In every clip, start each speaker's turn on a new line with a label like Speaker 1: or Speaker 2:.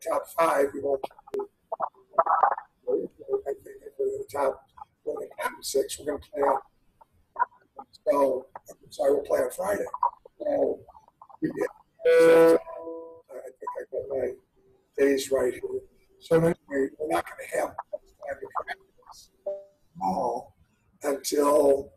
Speaker 1: top 5, we won't play. I think if we're in the top 6, we're going to play on. So, I'm sorry, we'll play on Friday. So, I think I got my days right here. So anyway, we're not going to have time to practice until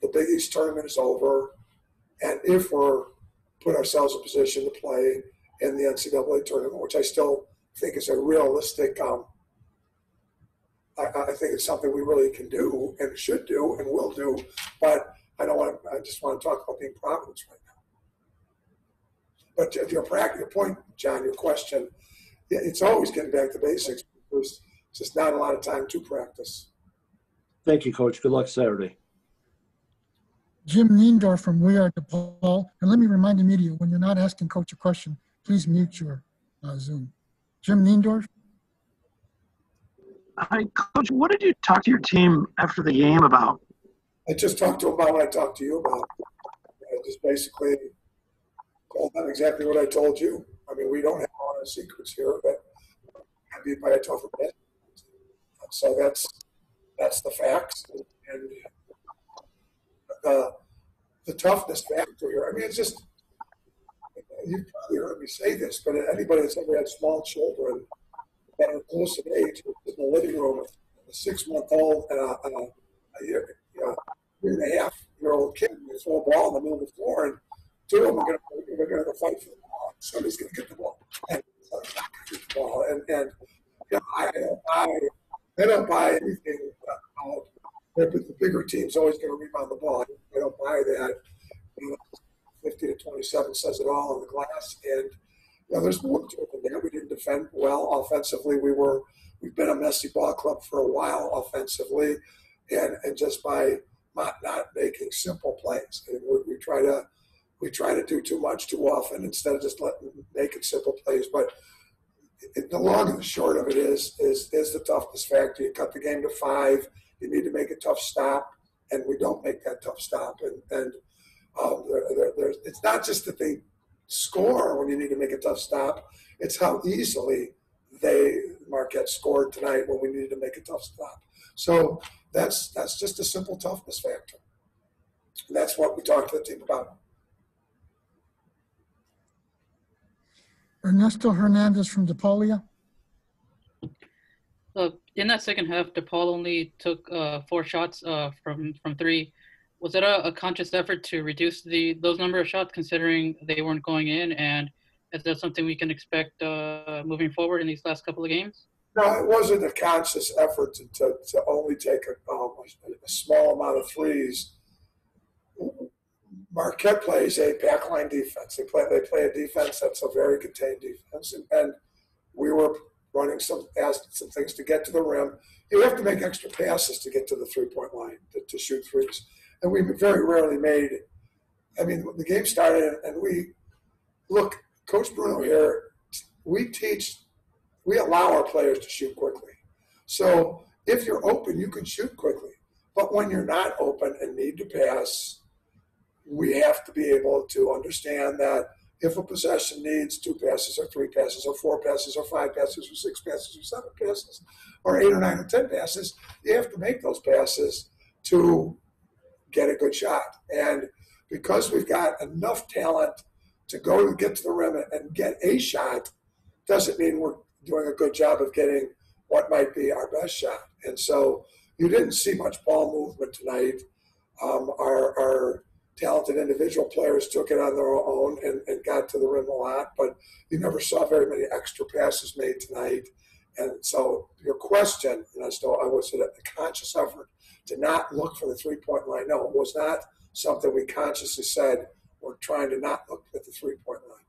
Speaker 1: the Big East tournament is over, and if we're put ourselves in position to play in the NCAA tournament, which I still think is a realistic. I think it's something we really can do and should do and will do, but I just want to talk about being Providence right now. But to your point, John, your question, it's always getting back to basics. There's just not a lot of time to practice.
Speaker 2: Thank you, Coach. Good luck Saturday.
Speaker 3: Jim Neendorf from We Are DePaul. And let me remind the media, when you're not asking Coach a question, please mute your Zoom. Jim Neendorf.
Speaker 4: Hi, Coach. What did you talk to your team after the game about?
Speaker 1: I just talked to them about what I talked to you about. I just basically told them exactly what I told you. I mean, we don't have a lot of secrets here, but I beat by a tougher bet. So that's the facts. And the toughness factor here, I mean, it's just, you've probably heard me say this, but anybody that's ever had small children that are close in age in the living room with a 6-month-old and a year and a half-year-old kid, and they throw a ball in the middle of the floor, and 2 of them are going to fight for the ball. Somebody's going to get the ball. And somebody's not going to get the ball. And I don't buy anything about the bigger team's always going to rebound the ball. I don't buy that. 50 to 27 says it all on the glass. And there's more to it than that. We didn't defend well offensively. We've been a messy ball club for a while offensively, and just by not making simple plays. And we try to do too much too often instead of just making simple plays. But the long and the short of it is the toughness factor. You cut the game to 5. You need to make a tough stop, and we don't make that tough stop. And it's not just that they score when you need to make a tough stop. It's how easily Marquette scored tonight when we needed to make a tough stop. So that's just a simple toughness factor. And that's what we talked to the team about.
Speaker 3: Ernesto Hernandez from DePaul.
Speaker 5: In that second half, DePaul only took 4 shots from 3. Was that a conscious effort to reduce those number of shots, considering they weren't going in? And is that something we can expect moving forward in these last couple of games?
Speaker 1: No, it wasn't a conscious effort to only take a small amount of threes. Marquette plays a backline defense. They play a defense that's a very contained defense, and we were running some things to get to the rim. You have to make extra passes to get to the 3-point line to shoot threes, and we very rarely made. I mean, the game started, and Coach Bruno here. We allow our players to shoot quickly. So if you're open, you can shoot quickly. But when you're not open and need to pass, we have to be able to understand that if a possession needs 2 passes or 3 passes or 4 passes or 5 passes or 6 passes or 7 passes or 8 or 9 or 10 passes, you have to make those passes to get a good shot. And because we've got enough talent to get to the rim and get a shot, doesn't mean we're doing a good job of getting what might be our best shot. And so you didn't see much ball movement tonight. Our talented individual players took it on their own and got to the rim a lot, but you never saw very many extra passes made tonight. And so your question, was it a conscious effort to not look for the 3-point line? No, it was not something we consciously said we're trying to not look at the 3-point line.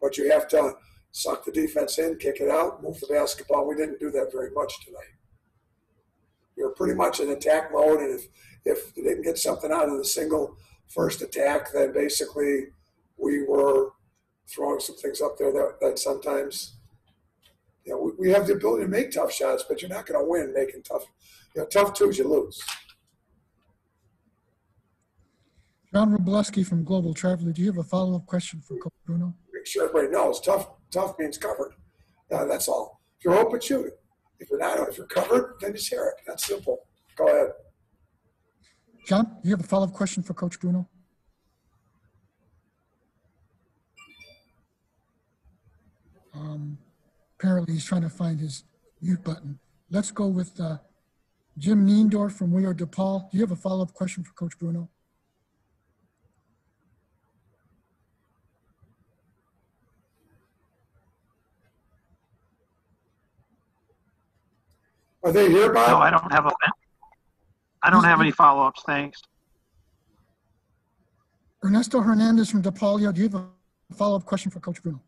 Speaker 1: But you have to suck the defense in, kick it out, move the basketball. We didn't do that very much tonight. We were pretty much in attack mode, and if they didn't get something out of the single first attack, then basically we were throwing some things up there that sometimes, we have the ability to make tough shots, but you're not going to win making tough. Tough twos, you lose.
Speaker 3: John Robleski from Global Traveler. Do you have a follow-up question for Coach Bruno?
Speaker 1: Make sure everybody knows tough means covered. That's all. If you're open, shoot it. If you're not, if you're covered, then just hear it. That's simple. Go ahead.
Speaker 3: John, you have a follow-up question for Coach Bruno? Apparently he's trying to find his mute button. Let's go with Jim Niendorf from We Are DePaul. Do you have a follow-up question for Coach Bruno?
Speaker 1: Are they here, Bob?
Speaker 4: No, I don't have any follow-ups, thanks.
Speaker 3: Ernesto Hernandez from DePaul, do you have a follow-up question for Coach Bruno?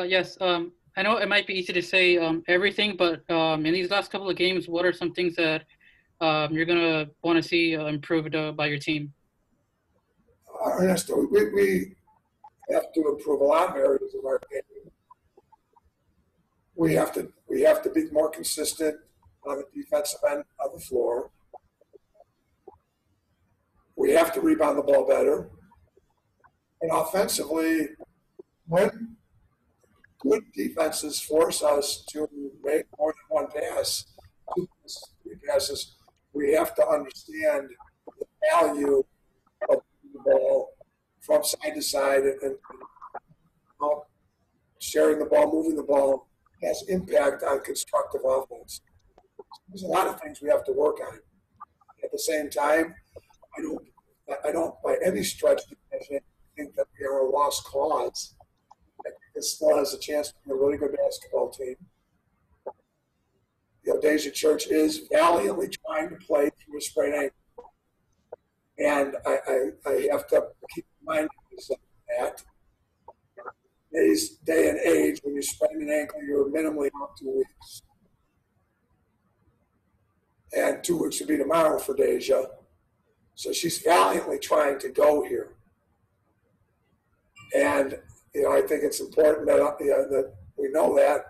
Speaker 5: Yes. I know it might be easy to say everything, but in these last couple of games, what are some things that you're going to want to see improved by your team?
Speaker 1: Ernesto, we have to improve a lot of areas of our game. We have to be more consistent on the defensive end of the floor. We have to rebound the ball better. And offensively, when good defenses force us to make more than one pass, 2 passes, 3 passes, we have to understand the value of the ball from side to side and sharing the ball, moving the ball has impact on constructive offense. There's a lot of things we have to work on. At the same time, I don't by any stretch think that we are a lost cause. I think it still has a chance to be a really good basketball team. Deja Church is valiantly trying to play through a sprained ankle. And I have to keep reminding myself that. Today's day and age, when you sprain an ankle, you're minimally out 2 weeks. And 2 weeks would be tomorrow for Deja. So she's valiantly trying to go here. And, I think it's important that we know that.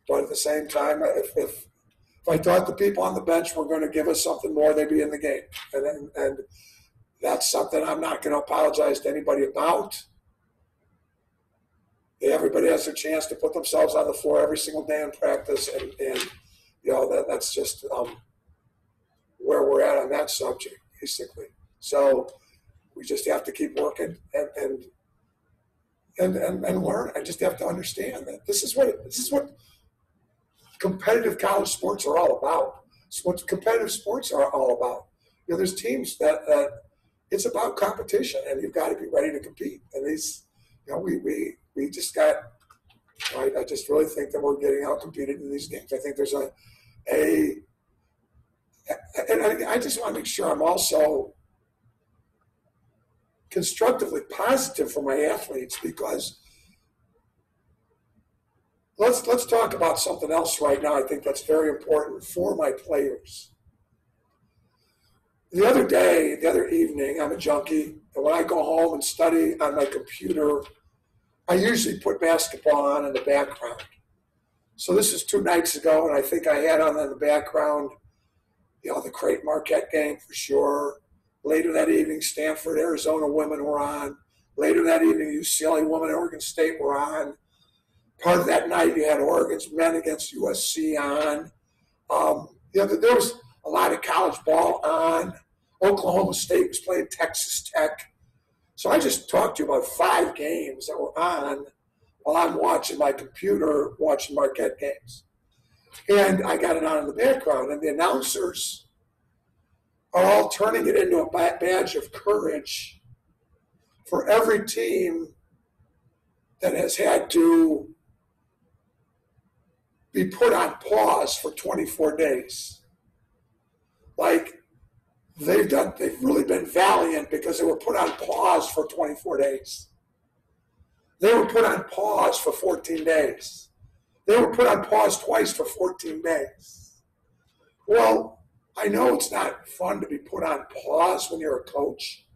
Speaker 1: But at the same time, if I thought the people on the bench were going to give us something more, they'd be in the game. And that's something I'm not going to apologize to anybody about. Everybody has their chance to put themselves on the floor every single day in practice. And that's just where we're at on that subject, basically. So we just have to keep working and learn. I just have to understand that this is what competitive college sports are all about. It's what competitive sports are all about. There's teams that it's about competition, and you've got to be ready to compete. And these, we just got. I just really think that we're getting out competed in these games. I think there's and I just want to make sure I'm also constructively positive for my athletes, because let's talk about something else right now. I think that's very important for my players. The other evening, I'm a junkie, and when I go home and study on my computer, I usually put basketball on in the background. So this is 2 nights ago, and I think I had on in the background, the Creighton Marquette game for sure. Later that evening, Stanford, Arizona women were on. Later that evening, UCLA women and Oregon State were on. Part of that night, you had Oregon's men against USC on. There was a lot of college ball on. Oklahoma State was playing Texas Tech. So I just talked to you about 5 games that were on while I'm watching my computer, watching Marquette games. And I got it on in the background, and the announcers are all turning it into a badge of courage for every team that has had to be put on pause for 24 days. Like, they've really been valiant because they were put on pause for 24 days. They were put on pause for 14 days. They were put on pause twice for 14 days. Well, I know it's not fun to be put on pause when you're a coach,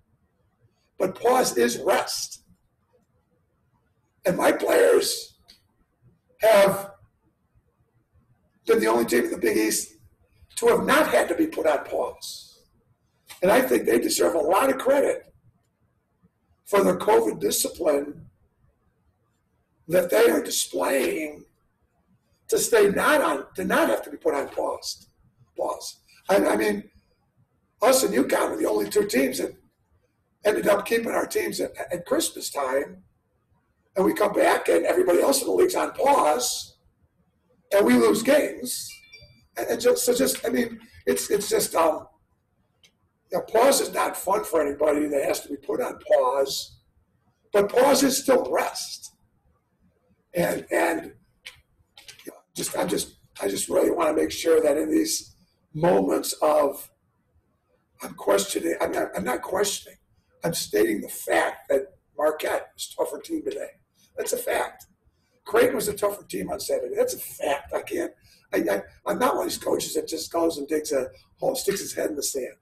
Speaker 1: but pause is rest. And my players have been the only team in the Big East to have not had to be put on pause. And I think they deserve a lot of credit for their COVID discipline, that they are displaying to not have to be put on pause. I mean, us and UConn were the only two teams that ended up keeping our teams at Christmas time, and we come back and everybody else in the league's on pause, and we lose games. And just I mean, it's just pause is not fun for anybody that has to be put on pause, but pause is still rest. And I just really want to make sure that in these moments of I'm not questioning. I'm stating the fact that Marquette was a tougher team today. That's a fact. Creighton was a tougher team on Saturday. That's a fact. I'm not one of these coaches that just goes and digs a hole, sticks his head in the sand.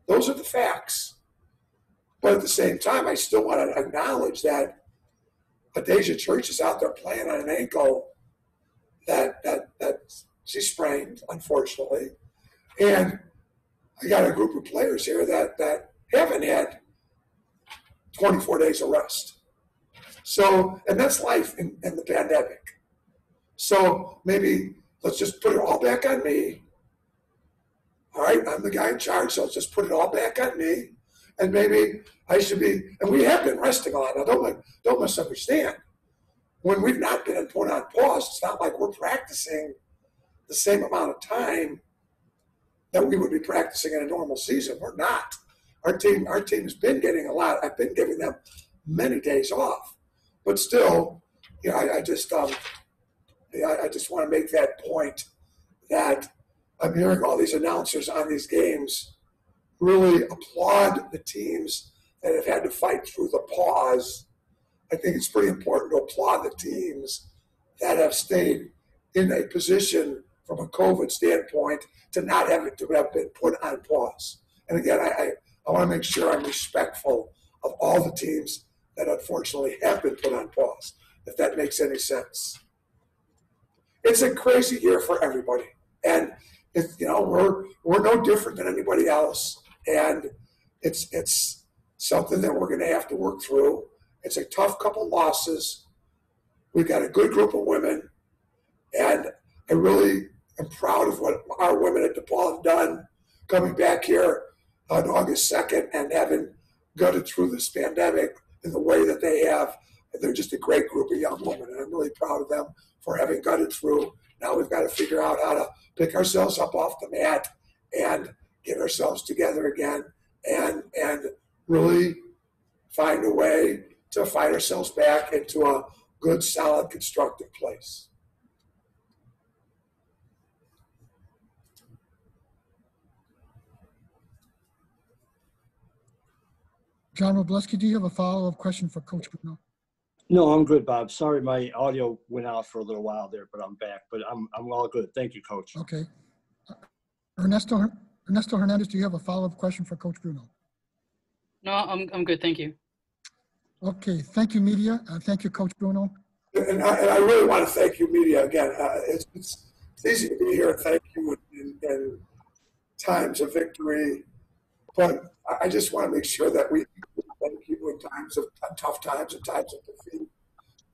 Speaker 1: Those are the facts. But at the same time, I still want to acknowledge that Adasia Church is out there playing on an ankle that she sprained, unfortunately. And I got a group of players here that haven't had 24 days of rest. So, and that's life in the pandemic. So maybe let's just put it all back on me. All right, I'm the guy in charge, so let's just put it all back on me. And maybe I should be, and we have been resting a lot. Now, don't misunderstand. When we've not been put on pause, it's not like we're practicing the same amount of time that we would be practicing in a normal season. We're not. Our team has been getting a lot. I've been giving them many days off, but still, I just want to make that point that I'm hearing all these announcers on these games really applaud the teams that have had to fight through the pause. I think it's pretty important to applaud the teams that have stayed in a position from a COVID standpoint to not have been put on pause. And again, I want to make sure I'm respectful of all the teams that unfortunately have been put on pause, if that makes any sense. It's a crazy year for everybody. And we're no different than anybody else. And it's something that we're going to have to work through. It's a tough couple losses. We've got a good group of women. And I really am proud of what our women at DePaul have done coming back here on August 2nd and having gutted through this pandemic in the way that they have. They're just a great group of young women, and I'm really proud of them for having gutted through. Now we've got to figure out how to pick ourselves up off the mat and get ourselves together again and really find a way to fight ourselves back into a good, solid, constructive place.
Speaker 3: John Robleski, do you have a follow-up question for Coach Bruno?
Speaker 2: No, I'm good, Bob. Sorry, my audio went out for a little while there, but I'm back. But I'm all good. Thank you, Coach.
Speaker 3: Okay. Ernesto Hernandez, do you have a follow-up question for Coach Bruno?
Speaker 5: No, I'm good. Thank you.
Speaker 3: Okay. Thank you, media. Thank you, Coach Bruno.
Speaker 1: And I really want to thank you, media, again. It's easy to be here and thank you in times of victory, but I just want to make sure that we thank you in times of tough times and times of defeat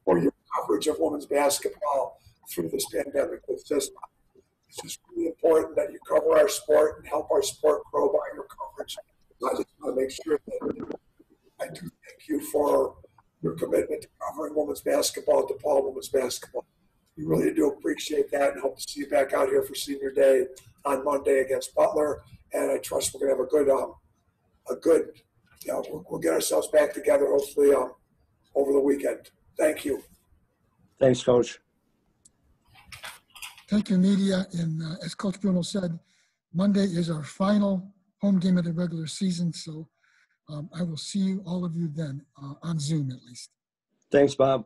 Speaker 1: for your coverage of women's basketball through this pandemic. It's just really important that you cover our sport and help our sport grow by your coverage. I just want to make sure that I do thank you for your commitment to covering women's basketball, DePaul women's basketball. We really do appreciate that and hope to see you back out here for senior day on Monday against Butler. And I trust we're going to have a good, we'll get ourselves back together hopefully over the weekend. Thank you.
Speaker 2: Thanks, Coach.
Speaker 3: Thank you, media. And as Coach Bruno said, Monday is our final home game of the regular season. So I will see all of you then on Zoom at least.
Speaker 2: Thanks, Bob.